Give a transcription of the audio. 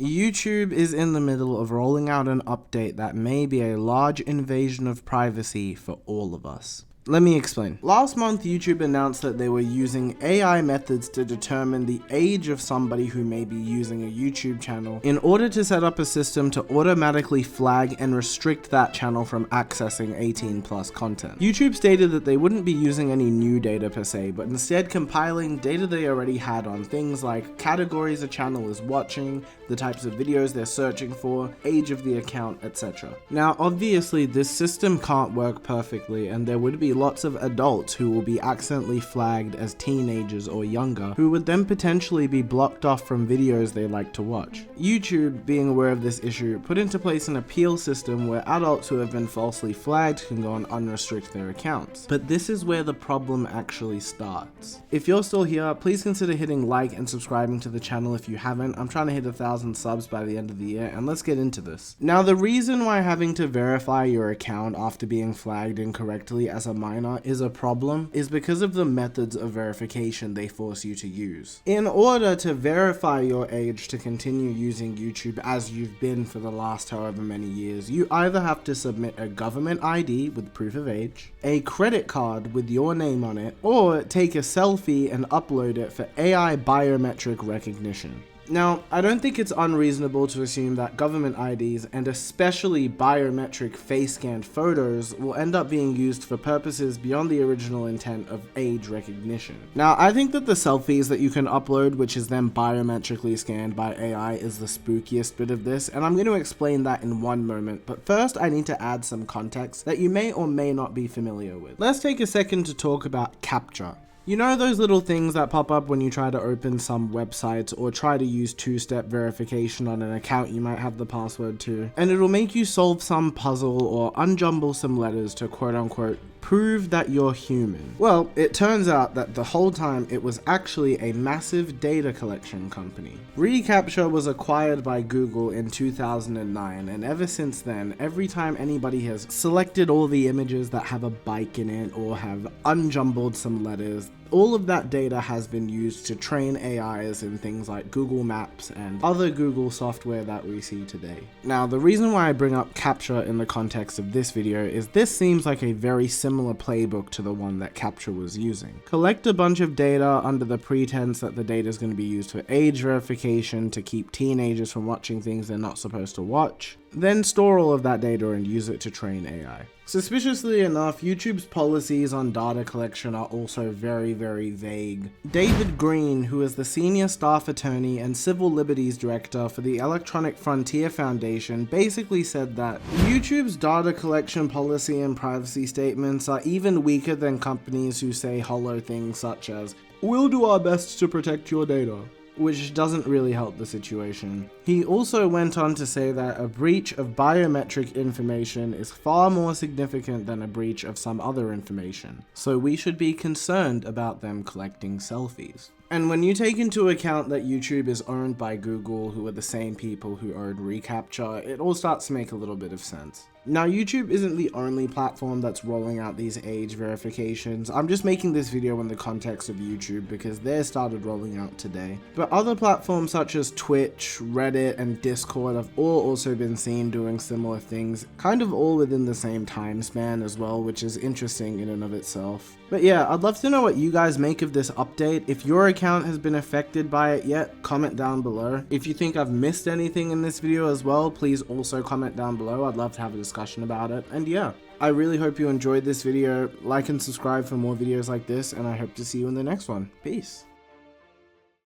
YouTube is in the middle of rolling out an update that may be a large invasion of privacy for all of us. Let me explain. Last month, YouTube announced that they were using AI methods to determine the age of somebody who may be using a YouTube channel in order to set up a system to automatically flag and restrict that channel from accessing 18+ content. YouTube stated that they wouldn't be using any new data per se, but instead compiling data they already had on things like categories a channel is watching, the types of videos they're searching for, age of the account, etc. Now, obviously, this system can't work perfectly, and there would be lots of adults who will be accidentally flagged as teenagers or younger, who would then potentially be blocked off from videos they like to watch. YouTube, being aware of this issue, put into place an appeal system where adults who have been falsely flagged can go and unrestrict their accounts. But this is where the problem actually starts. If you're still here, please consider hitting like and subscribing to the channel if you haven't. I'm trying to hit 1,000 subs by the end of the year, and let's get into this. Now, the reason why having to verify your account after being flagged incorrectly as a minor is a problem is because of the methods of verification they force you to use. In order to verify your age to continue using YouTube as you've been for the last however many years, you either have to submit a government ID with proof of age, a credit card with your name on it, or take a selfie and upload it for AI biometric recognition. Now, I don't think it's unreasonable to assume that government IDs, and especially biometric face-scanned photos, will end up being used for purposes beyond the original intent of age recognition. Now, I think that the selfies that you can upload, which is then biometrically scanned by AI, is the spookiest bit of this, and I'm going to explain that in one moment, but first I need to add some context that you may or may not be familiar with. Let's take a second to talk about CAPTCHA. You know those little things that pop up when you try to open some websites or try to use two-step verification on an account you might have the password to, and it'll make you solve some puzzle or unjumble some letters to quote-unquote prove that you're human. Well, it turns out that the whole time it was actually a massive data collection company. CAPTCHA was acquired by Google in 2009, and ever since then, every time anybody has selected all the images that have a bike in it or have unjumbled some letters, all of that data has been used to train AIs in things like Google Maps and other Google software that we see today. Now, the reason why I bring up CAPTCHA in the context of this video is this seems like a very similar playbook to the one that CAPTCHA was using. Collect a bunch of data under the pretense that the data is going to be used for age verification to keep teenagers from watching things they're not supposed to watch, then store all of that data and use it to train AI. Suspiciously enough, YouTube's policies on data collection are also very vague. David Green, who is the senior staff attorney and civil liberties director for the Electronic Frontier Foundation, basically said that YouTube's data collection policy and privacy statements are even weaker than companies who say hollow things such as, "We'll do our best to protect your data," which doesn't really help the situation. He also went on to say that a breach of biometric information is far more significant than a breach of some other information, so we should be concerned about them collecting selfies. And when you take into account that YouTube is owned by Google, who are the same people who owned CAPTCHA, it all starts to make a little bit of sense. Now, YouTube isn't the only platform that's rolling out these age verifications. I'm just making this video in the context of YouTube because they started rolling out today. But other platforms such as Twitch, Reddit, and Discord have all also been seen doing similar things, kind of all within the same time span as well, which is interesting in and of itself. But yeah, I'd love to know what you guys make of this update. If your account has been affected by it yet, comment down below. If you think I've missed anything in this video as well, please also comment down below. I'd love to have a discussion about it. And yeah, I really hope you enjoyed this video. Like and subscribe for more videos like this, and I hope to see you in the next one. Peace.